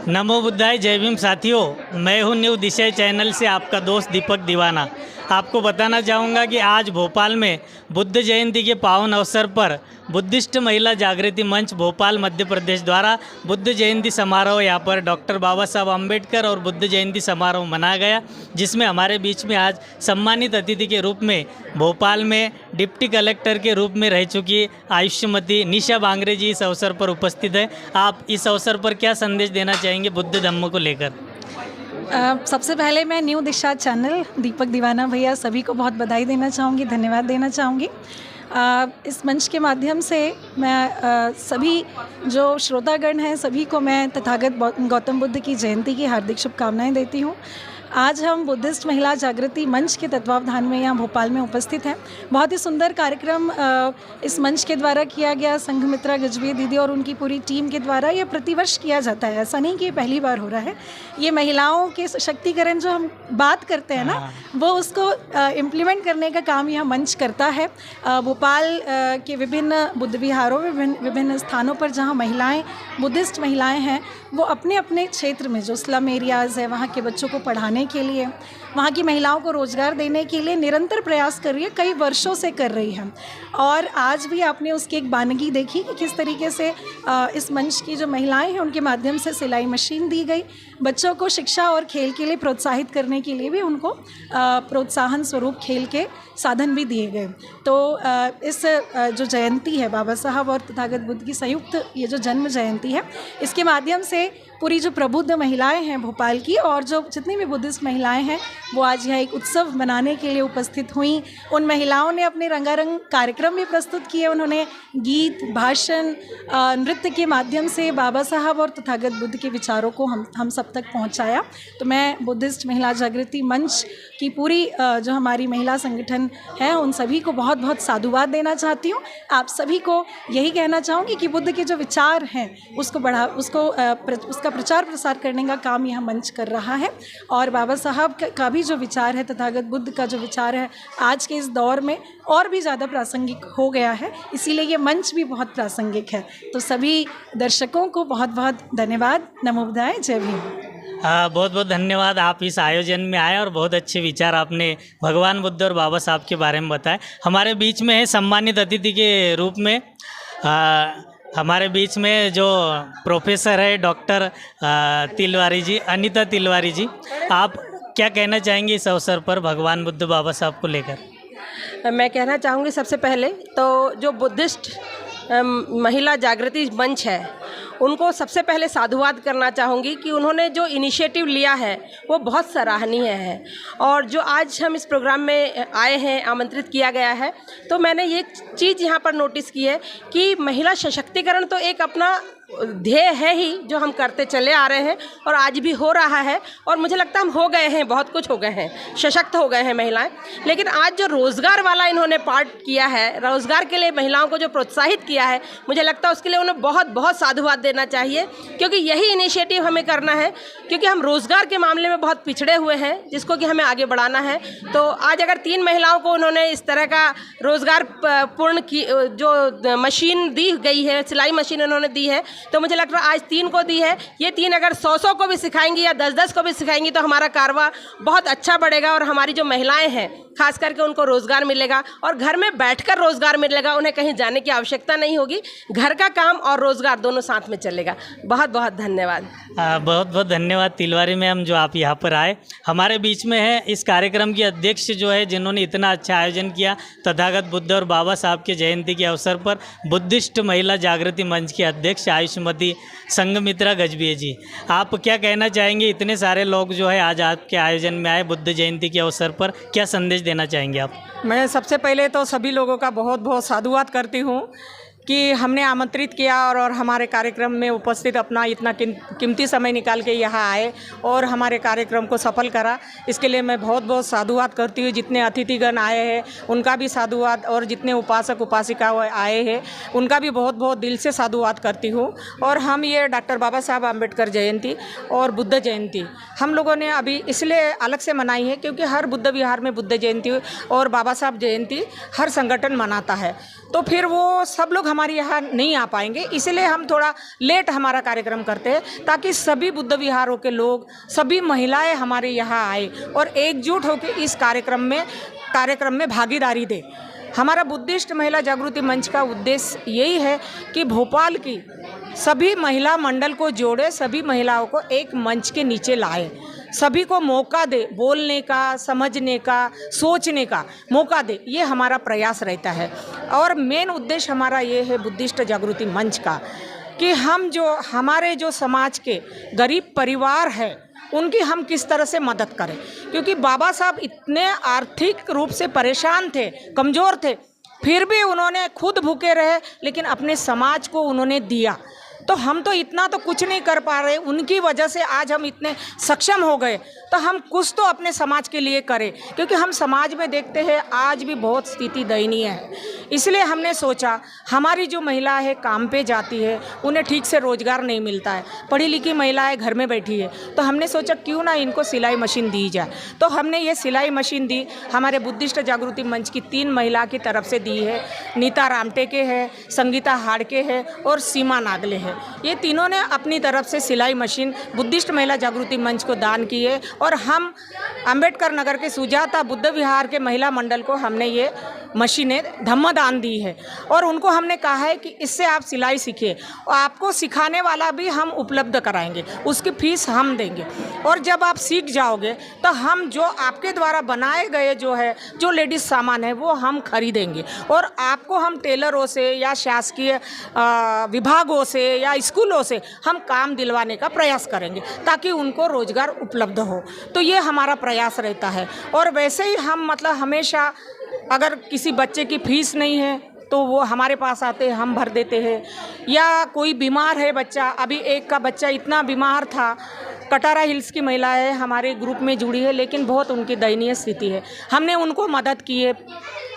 नमो बुद्धाय, जय भीम साथियों। मैं हूं न्यू दिशा चैनल से आपका दोस्त दीपक दीवाना। आपको बताना चाहूँगा कि आज भोपाल में बुद्ध जयंती के पावन अवसर पर बुद्धिस्ट महिला जागृति मंच भोपाल मध्य प्रदेश द्वारा बुद्ध जयंती समारोह यहाँ पर डॉक्टर बाबा साहब अम्बेडकर और बुद्ध जयंती समारोह मनाया गया, जिसमें हमारे बीच में आज सम्मानित अतिथि के रूप में भोपाल में डिप्टी कलेक्टर के रूप में रह चुकी आयुष्यमती निशा बांगरे जी इस अवसर पर उपस्थित है। आप इस अवसर पर क्या संदेश देना चाहेंगे बुद्ध धम्म को लेकर? सबसे पहले मैं न्यू दिशा चैनल दीपक दीवाना भैया सभी को बहुत बधाई देना चाहूँगी, धन्यवाद देना चाहूँगी। इस मंच के माध्यम से मैं सभी जो श्रोतागण हैं सभी को मैं तथागत गौतम बुद्ध की जयंती की हार्दिक शुभकामनाएं देती हूँ। आज हम बुद्धिस्ट महिला जागृति मंच के तत्वावधान में यहाँ भोपाल में उपस्थित हैं। बहुत ही सुंदर कार्यक्रम इस मंच के द्वारा किया गया। संघमित्रा गजबी दीदी और उनकी पूरी टीम के द्वारा ये प्रतिवर्ष किया जाता है, ऐसा नहीं कि ये पहली बार हो रहा है। ये महिलाओं के सशक्तिकरण जो हम बात करते हैं ना, वो उसको इम्प्लीमेंट करने का काम यह मंच करता है। भोपाल के विभिन्न बुद्ध विहारों में विभिन्न स्थानों पर जहाँ महिलाएँ बुद्धिस्ट महिलाएँ हैं, वो अपने अपने क्षेत्र में जो स्लम एरियाज़ है वहाँ के बच्चों को पढ़ाने के लिए, वहाँ की महिलाओं को रोज़गार देने के लिए निरंतर प्रयास कर रही है, कई वर्षों से कर रही है। और आज भी आपने उसकी एक बानगी देखी कि किस तरीके से इस मंच की जो महिलाएं हैं उनके माध्यम से सिलाई मशीन दी गई। बच्चों को शिक्षा और खेल के लिए प्रोत्साहित करने के लिए भी उनको प्रोत्साहन स्वरूप खेल के साधन भी दिए गए। तो इस जो जयंती है बाबा साहब और तथागत बुद्ध की संयुक्त ये जो जन्म जयंती है, इसके माध्यम से पूरी जो प्रबुद्ध महिलाएं हैं भोपाल की और जो जितनी भी बुद्धिस्ट महिलाएं हैं वो आज यहाँ एक उत्सव मनाने के लिए उपस्थित हुई। उन महिलाओं ने अपने रंगारंग कार्यक्रम भी प्रस्तुत किए। उन्होंने गीत, भाषण, नृत्य के माध्यम से बाबा साहब और तथागत बुद्ध के विचारों को हम सब तक पहुँचाया। तो मैं बुद्धिस्ट महिला जागृति मंच की पूरी जो हमारी महिला संगठन है उन सभी को बहुत बहुत साधुवाद देना चाहती हूँ। आप सभी को यही कहना चाहूँगी कि बुद्ध के जो विचार हैं उसका प्रचार प्रसार करने का काम यह मंच कर रहा है। और बाबा साहब का भी जो विचार है, तथागत बुद्ध का जो विचार है, आज के इस दौर में और भी ज़्यादा प्रासंगिक हो गया है, इसीलिए ये मंच भी बहुत प्रासंगिक है। तो सभी दर्शकों को बहुत बहुत धन्यवाद। नमो बुद्धाय, जय भीम। बहुत बहुत धन्यवाद। आप इस आयोजन में आए और बहुत अच्छे विचार आपने भगवान बुद्ध और बाबा साहब के बारे में बताए। हमारे बीच में है सम्मानित अतिथि के रूप में हमारे बीच में जो प्रोफेसर है डॉक्टर तिलवारी जी, अनीता तिलवारी जी। आप क्या कहना चाहेंगे इस अवसर पर भगवान बुद्ध बाबा साहब को लेकर? मैं कहना चाहूँगी सबसे पहले तो जो बुद्धिस्ट महिला जागृति मंच है उनको सबसे पहले साधुवाद करना चाहूँगी कि उन्होंने जो इनिशिएटिव लिया है वो बहुत सराहनीय है। और जो आज हम इस प्रोग्राम में आए हैं, आमंत्रित किया गया है, तो मैंने ये चीज़ यहाँ पर नोटिस की है कि महिला सशक्तिकरण तो एक अपना ध्येय है ही जो हम करते चले आ रहे हैं और आज भी हो रहा है। और मुझे लगता है हम हो गए हैं, बहुत कुछ हो गए हैं, सशक्त हो गए हैं महिलाएं। लेकिन आज जो रोज़गार वाला इन्होंने पार्ट किया है, रोज़गार के लिए महिलाओं को जो प्रोत्साहित किया है, मुझे लगता है उसके लिए उन्हें बहुत बहुत साधुवाद देना चाहिए, क्योंकि यही इनिशिएटिव हमें करना है। क्योंकि हम रोज़गार के मामले में बहुत पिछड़े हुए हैं, जिसको कि हमें आगे बढ़ाना है। तो आज अगर 3 महिलाओं को उन्होंने इस तरह का रोज़गार पूर्ण की जो मशीन दी गई है, सिलाई मशीन उन्होंने दी है, तो मुझे लग रहा है आज 3 को दी है, ये 3 अगर 100 को भी सिखाएंगी या 10 को भी सिखाएंगी तो हमारा कारवा बहुत अच्छा बढ़ेगा। और हमारी जो महिलाएं हैं खास करके उनको रोज़गार मिलेगा और घर में बैठकर रोज़गार मिलेगा, उन्हें कहीं जाने की आवश्यकता नहीं होगी। घर का काम और रोज़गार दोनों साथ में चलेगा। बहुत बहुत धन्यवाद। बहुत बहुत धन्यवाद तिलवारी मैम जो आप यहाँ पर आए। हमारे बीच में है इस कार्यक्रम की अध्यक्ष जो है, जिन्होंने इतना अच्छा आयोजन किया तथागत बुद्ध और बाबा साहब के जयंती के अवसर पर, बुद्धिस्ट महिला जागृति मंच के अध्यक्ष आयुष्मती संघमित्रा गजबी जी। आप क्या कहना चाहेंगे? इतने सारे लोग जो है आज आपके आयोजन में आए बुद्ध जयंती के अवसर पर, क्या संदेश देना चाहेंगे आप? मैं सबसे पहले तो सभी लोगों का बहुत बहुत साधुवाद करती हूँ कि हमने आमंत्रित किया और हमारे कार्यक्रम में उपस्थित अपना इतना कीमती समय निकाल के यहाँ आए और हमारे कार्यक्रम को सफल करा। इसके लिए मैं बहुत बहुत साधुवाद करती हूँ। जितने अतिथिगण आए हैं उनका भी साधुवाद, और जितने उपासक उपासिका आए हैं उनका भी बहुत बहुत दिल से साधुवाद करती हूँ। और हम ये डॉक्टर बाबा साहब अम्बेडकर जयंती और बुद्ध जयंती हम लोगों ने अभी इसलिए अलग से मनाई है क्योंकि हर बुद्ध विहार में बुद्ध जयंती और बाबा साहब जयंती हर संगठन मनाता है, तो फिर वो सब लोग हमारे यहाँ नहीं आ पाएंगे, इसलिए हम थोड़ा लेट हमारा कार्यक्रम करते हैं ताकि सभी बुद्ध विहारों के लोग, सभी महिलाएं हमारे यहाँ आए और एकजुट होकर इस कार्यक्रम में भागीदारी दें। हमारा बुद्धिस्ट महिला जागृति मंच का उद्देश्य यही है कि भोपाल की सभी महिला मंडल को जोड़े, सभी महिलाओं को एक मंच के नीचे लाए, सभी को मौका दे, बोलने का, समझने का, सोचने का मौका दे, ये हमारा प्रयास रहता है। और मेन उद्देश्य हमारा ये है बुद्धिस्ट जागृति मंच का कि हमारे जो समाज के गरीब परिवार है उनकी हम किस तरह से मदद करें, क्योंकि बाबा साहब इतने आर्थिक रूप से परेशान थे, कमज़ोर थे, फिर भी उन्होंने खुद भूखे रहे लेकिन अपने समाज को उन्होंने दिया। तो हम तो इतना तो कुछ नहीं कर पा रहे, उनकी वजह से आज हम इतने सक्षम हो गए, तो हम कुछ तो अपने समाज के लिए करें, क्योंकि हम समाज में देखते हैं आज भी बहुत स्थिति दयनीय है। इसलिए हमने सोचा हमारी जो महिला है काम पे जाती है, उन्हें ठीक से रोज़गार नहीं मिलता है, पढ़ी लिखी महिलाएं घर में बैठी है, तो हमने सोचा क्यों ना इनको सिलाई मशीन दी जाए। तो हमने ये सिलाई मशीन दी, हमारे बुद्धिस्ट जागृति मंच की 3 महिला की तरफ से दी है। नीता रामटेके है, संगीता हाड़के है और सीमा नागले है। ये तीनों ने अपनी तरफ से सिलाई मशीन बुद्धिस्ट महिला जागृति मंच को दान की है और हम अंबेडकर नगर के सुजाता बुद्ध विहार के महिला मंडल को हमने ये मशीनें धम्मदान दी है और उनको हमने कहा है कि इससे आप सिलाई सीखिए और आपको सिखाने वाला भी हम उपलब्ध कराएंगे, उसकी फ़ीस हम देंगे और जब आप सीख जाओगे तो हम जो आपके द्वारा बनाए गए जो लेडीज़ सामान है वो हम खरीदेंगे और आपको हम टेलरों से या शासकीय विभागों से या स्कूलों से हम काम दिलवाने का प्रयास करेंगे ताकि उनको रोज़गार उपलब्ध हो। तो ये हमारा प्रयास रहता है। और वैसे ही हम हमेशा अगर किसी बच्चे की फ़ीस नहीं है तो वो हमारे पास आते हैं, हम भर देते हैं। या कोई बीमार है बच्चा, अभी एक का बच्चा इतना बीमार था, कटारा हिल्स की महिला है, हमारे ग्रुप में जुड़ी है, लेकिन बहुत उनकी दयनीय स्थिति है, हमने उनको मदद की है,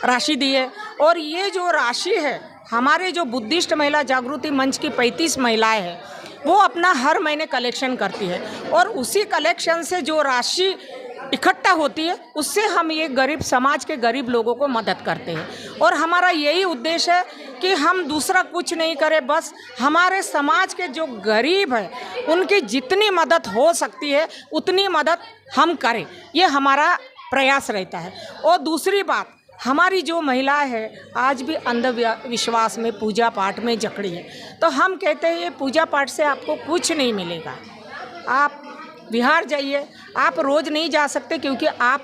राशि दी है। और ये जो राशि है हमारे जो बुद्धिस्ट महिला जागृति मंच की 35 महिलाएं हैं वो अपना हर महीने कलेक्शन करती है और उसी कलेक्शन से जो राशि इकट्ठा होती है उससे हम ये गरीब समाज के गरीब लोगों को मदद करते हैं। और हमारा यही उद्देश्य है कि हम दूसरा कुछ नहीं करें, बस हमारे समाज के जो गरीब हैं उनकी जितनी मदद हो सकती है उतनी मदद हम करें, ये हमारा प्रयास रहता है। और दूसरी बात, हमारी जो महिला है आज भी अंधविश्वास में, पूजा पाठ में जकड़ी है, तो हम कहते हैं ये पूजा पाठ से आपको कुछ नहीं मिलेगा। आप बिहार जाइए, आप रोज़ नहीं जा सकते क्योंकि आप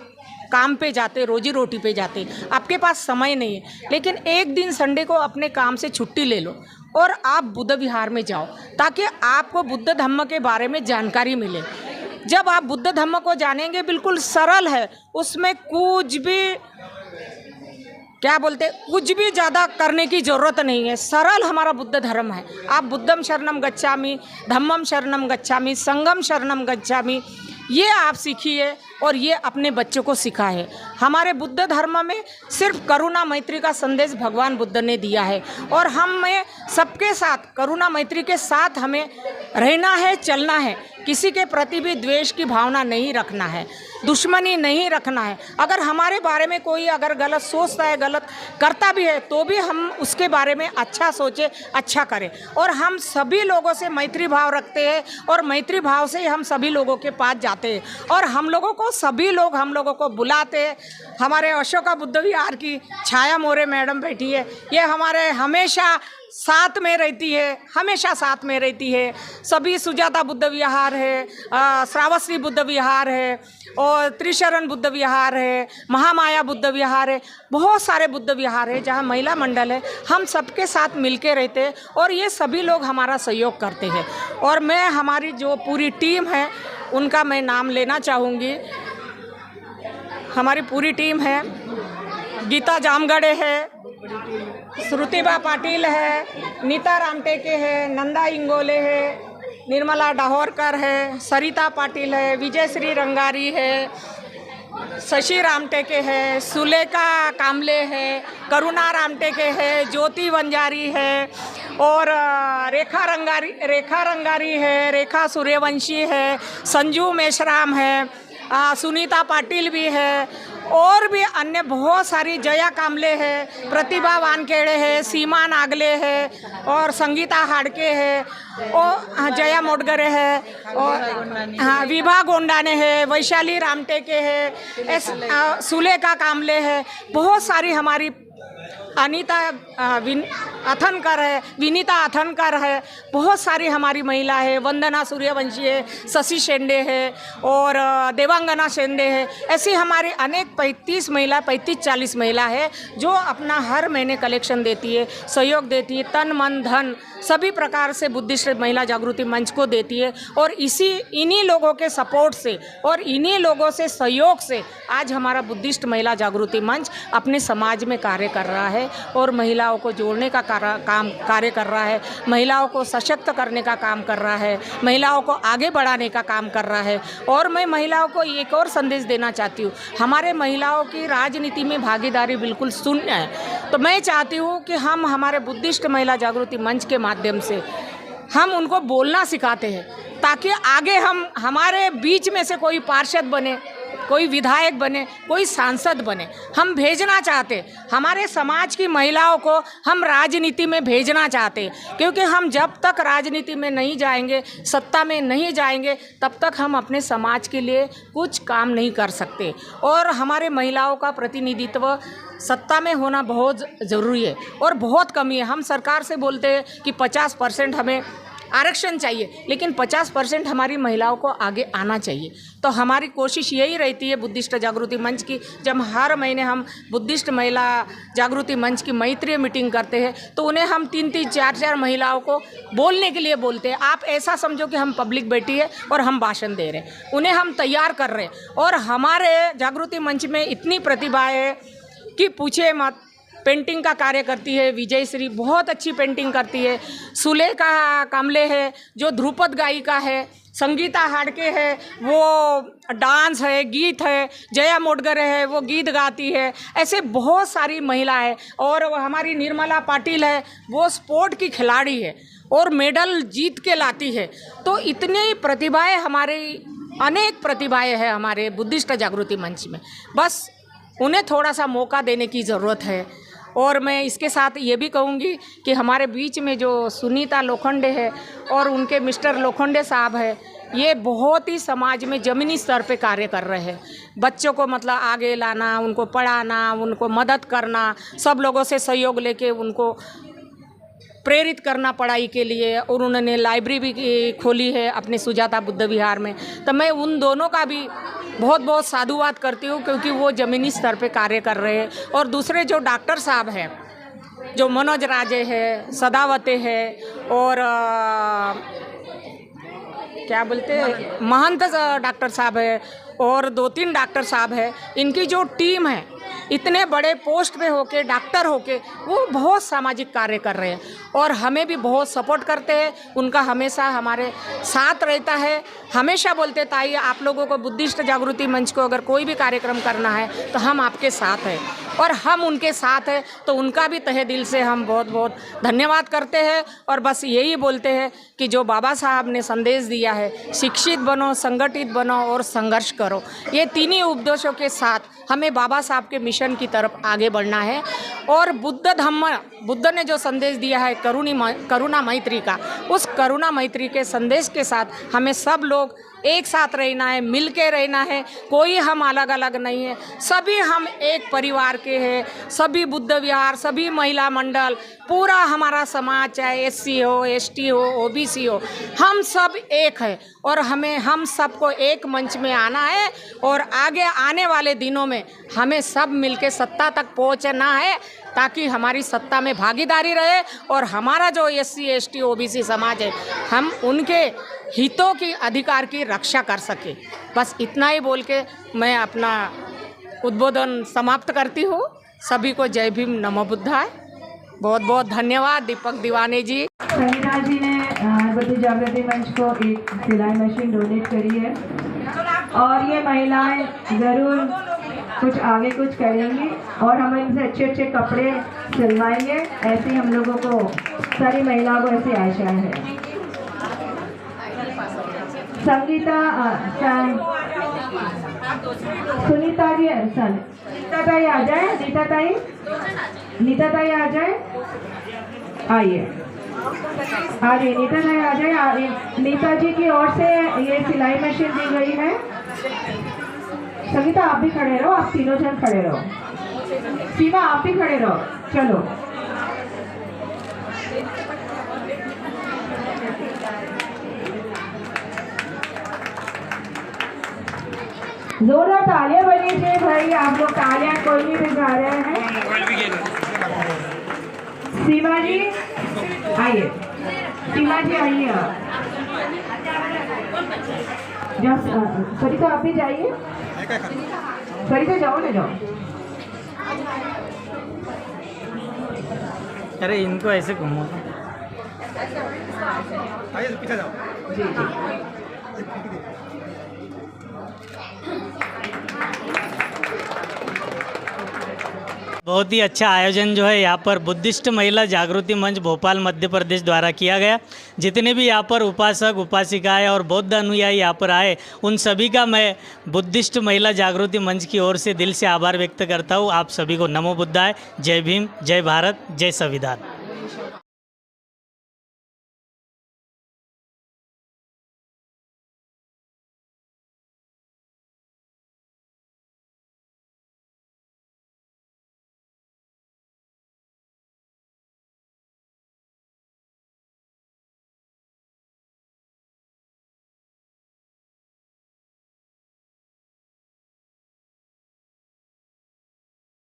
काम पे जाते, रोजी रोटी पे जाते, आपके पास समय नहीं है, लेकिन एक दिन संडे को अपने काम से छुट्टी ले लो और आप बुद्ध विहार में जाओ ताकि आपको बुद्ध धम्म के बारे में जानकारी मिले। जब आप बुद्ध धम्म को जानेंगे, बिल्कुल सरल है, उसमें कुछ भी कुछ भी ज़्यादा करने की ज़रूरत नहीं है, सरल हमारा बुद्ध धर्म है। आप बुद्धम शरणम गच्छामि, धम्मम शरणम गच्छामि, संगम शरणम गच्छामि, ये आप सीखिए और ये अपने बच्चों को सिखाए। हमारे बुद्ध धर्म में सिर्फ करुणा मैत्री का संदेश भगवान बुद्ध ने दिया है और हमें सबके साथ करुणा मैत्री के साथ हमें रहना है, चलना है। किसी के प्रति भी द्वेष की भावना नहीं रखना है, दुश्मनी नहीं रखना है। अगर हमारे बारे में कोई अगर गलत सोचता है, गलत करता भी है, तो भी हम उसके बारे में अच्छा सोचें, अच्छा करें। और हम सभी लोगों से मैत्री भाव रखते हैं और मैत्री भाव से हम सभी लोगों के पास जाते हैं और हम लोगों को सभी लोग हम लोगों को बुलाते हैं। हमारे अशोका बुद्ध विहार की छाया मोरे मैडम बैठी है, ये हमारे हमेशा साथ में रहती है, हमेशा साथ में रहती है। सभी सुजाता बुद्ध विहार है, श्रावस्ती बुद्ध विहार है और त्रिशरण बुद्ध विहार है, महामाया बुद्ध विहार है, बहुत सारे बुद्ध विहार है जहाँ महिला मंडल है, हम सबके साथ मिलके रहते हैं और ये सभी लोग हमारा सहयोग करते हैं। और मैं हमारी जो पूरी टीम है उनका मैं नाम लेना चाहूँगी। हमारी पूरी टीम है, गीता जामगढ़े है, श्रुतिबा पाटिल है, नीता रामटेके है, नंदा इंगोले है, निर्मला डाहोरकर है, सरिता पाटिल है, विजयश्री रंगारी है, शशि रामटेके है, सुलेखा कामले है, करुणा रामटेके है, ज्योति वंजारी है और रेखा रंगारी है, रेखा सूर्यवंशी है, संजू मेश्राम है, सुनीता पाटिल भी है और भी अन्य बहुत सारी, जया कामले है, प्रतिभा वानखेड़े है, सीमा नागले है और संगीता हाड़के है और जया मोडगरे है और हाँ विभा गोंडाने है, वैशाली रामटेके है, सुलेखा कामले है, बहुत सारी हमारी अनीता अथनकर है, विनीता अथनकर है, बहुत सारी हमारी महिला है, वंदना सूर्यवंशी है, शशि शेंडे है और देवांगना शेंडे है। ऐसी हमारी अनेक 35-40 महिला है जो अपना हर महीने कलेक्शन देती है, सहयोग देती है, तन मन धन सभी प्रकार से बुद्धिस्ट महिला जागृति मंच को देती है। और इन्हीं लोगों के सपोर्ट से और इन्हीं लोगों से सहयोग से आज हमारा बुद्धिस्ट महिला जागृति मंच अपने समाज में कार्य कर रहा है और महिलाओं को जोड़ने का कार्य कर रहा है, महिलाओं को सशक्त करने का काम कर रहा है, महिलाओं को आगे बढ़ाने का काम कर रहा है। और मैं महिलाओं को एक और संदेश देना चाहती हूँ, हमारे महिलाओं की राजनीति में भागीदारी बिल्कुल शून्य है। तो मैं चाहती हूँ कि हम हमारे बुद्धिस्ट महिला जागृति मंच के माध्यम से हम उनको बोलना सिखाते हैं ताकि आगे हमारे बीच में से कोई पार्षद बने, कोई विधायक बने, कोई सांसद बने। हम भेजना चाहते, हमारे समाज की महिलाओं को हम राजनीति में भेजना चाहते, क्योंकि हम जब तक राजनीति में नहीं जाएंगे, सत्ता में नहीं जाएंगे, तब तक हम अपने समाज के लिए कुछ काम नहीं कर सकते। और हमारे महिलाओं का प्रतिनिधित्व सत्ता में होना बहुत ज़रूरी है और बहुत कमी है। हम सरकार से बोलते हैं कि 50% हमें आरक्षण चाहिए, लेकिन 50% हमारी महिलाओं को आगे आना चाहिए। तो हमारी कोशिश यही रहती है बुद्धिस्ट जागृति मंच की, जब हर महीने हम बुद्धिस्ट महिला जागृति मंच की मैत्रीय मीटिंग करते हैं तो उन्हें हम 3-3, 4-4 महिलाओं को बोलने के लिए बोलते हैं। आप ऐसा समझो कि हम पब्लिक बैठी है और हम भाषण दे रहे हैं, उन्हें हम तैयार कर रहे हैं। और हमारे जागृति मंच में इतनी प्रतिभा है कि पूछे मत। पेंटिंग का कार्य करती है विजय श्री, बहुत अच्छी पेंटिंग करती है। सुलेखा कामले है जो ध्रुपद गायिका है, संगीता हाड़के है वो डांस है, गीत है, जया मोडगरे है वो गीत गाती है। ऐसे बहुत सारी महिलाएं। और हमारी निर्मला पाटिल है वो स्पोर्ट की खिलाड़ी है और मेडल जीत के लाती है। तो इतनी प्रतिभाएं, हमारी अनेक प्रतिभाएं हैं हमारे बुद्धिस्ट जागृति मंच में, बस उन्हें थोड़ा सा मौका देने की ज़रूरत है। और मैं इसके साथ ये भी कहूँगी कि हमारे बीच में जो सुनीता लोखंडे है और उनके मिस्टर लोखंडे साहब है, ये बहुत ही समाज में ज़मीनी स्तर पे कार्य कर रहे हैं। बच्चों को मतलब आगे लाना, उनको पढ़ाना, उनको मदद करना, सब लोगों से सहयोग लेके उनको प्रेरित करना पढ़ाई के लिए। और उन्होंने लाइब्रेरी भी खोली है अपने सुजाता बुद्ध विहार में। तो मैं उन दोनों का भी बहुत बहुत साधुवाद करती हूँ, क्योंकि वो ज़मीनी स्तर पे कार्य कर रहे हैं। और दूसरे जो डॉक्टर साहब हैं, जो मनोज राजे है, सदावते है और क्या बोलते हैं महंत डॉक्टर साहब है और 2-3 डॉक्टर साहब है, इनकी जो टीम है इतने बड़े पोस्ट पे होके, डॉक्टर होके वो बहुत सामाजिक कार्य कर रहे हैं और हमें भी बहुत सपोर्ट करते हैं। उनका हमेशा हमारे साथ रहता है। हमेशा बोलते ताई आप लोगों को बुद्धिस्ट जागृति मंच को अगर कोई भी कार्यक्रम करना है तो हम आपके साथ हैं और हम उनके साथ हैं। तो उनका भी तहे दिल से हम बहुत बहुत धन्यवाद करते हैं। और बस यही बोलते हैं कि जो बाबा साहब ने संदेश दिया है, शिक्षित बनो, संगठित बनो और संघर्ष करो, ये तीनों उपदेशों के साथ हमें बाबा साहब के मिशन की तरफ आगे बढ़ना है। और बुद्ध ने जो संदेश दिया है करुणा मैत्री का, उस करुणा मैत्री के संदेश के साथ हमें सब लोग एक साथ रहना है, मिल के रहना है। कोई हम अलग अलग नहीं है, सभी हम एक परिवार के हैं। सभी बुद्ध विहार, सभी महिला मंडल, पूरा हमारा समाज, चाहे SC हो, ST हो, OBC हो, हम सब एक है। और हम सबको एक मंच में आना है और आगे आने वाले दिनों में हमें सब मिलके सत्ता तक पहुंचना है, ताकि हमारी सत्ता में भागीदारी रहे और हमारा जो SC, ST, OBC समाज है, हम उनके हितों की, अधिकार की रक्षा कर सके। बस इतना ही बोल के मैं अपना उद्बोधन समाप्त करती हूँ। सभी को जय भीम, नमो बुद्धाय। बहुत बहुत धन्यवाद दीपक दीवाने जी। संगीता जी ने बुद्ध जागृति मंच को एक सिलाई मशीन डोनेट करी है और ये महिलाएं ज़रूर कुछ आगे कुछ करेंगी और हम इनसे अच्छे अच्छे कपड़े सिलवाएंगे। ऐसे हम लोगों को, सारी महिलाओं को ऐसी आशा है। सुनीता जी नीता ताई आ जाए, नीता ताई आ जाए, आइए नीता ताई आ जाए। नीता जी की ओर से ये सिलाई मशीन दी गई है। संगीता आप भी खड़े रहो, आप तीनों जन खड़े रहो। सीमा आप भी खड़े रहो, चलो। जोरदार तालियां बनी चाहिए भाई, आप लोग तालियां कोई नहीं बजा रहे हैं। सीमा जी आइए, सीमा जी आइए। सरिता आप भी जाइए, सरिता जाओ ना, जाओ। अरे इनको ऐसे घुमो। जी जी। बहुत ही अच्छा आयोजन जो है यहाँ पर बुद्धिस्ट महिला जागृति मंच भोपाल मध्य प्रदेश द्वारा किया गया। जितने भी यहाँ पर उपासक उपासिकाएं और बौद्ध अनुयायी यहाँ पर आए, उन सभी का मैं बुद्धिस्ट महिला जागृति मंच की ओर से दिल से आभार व्यक्त करता हूँ। आप सभी को नमो बुद्धाय, जय भीम, जय भारत, जय संविधान।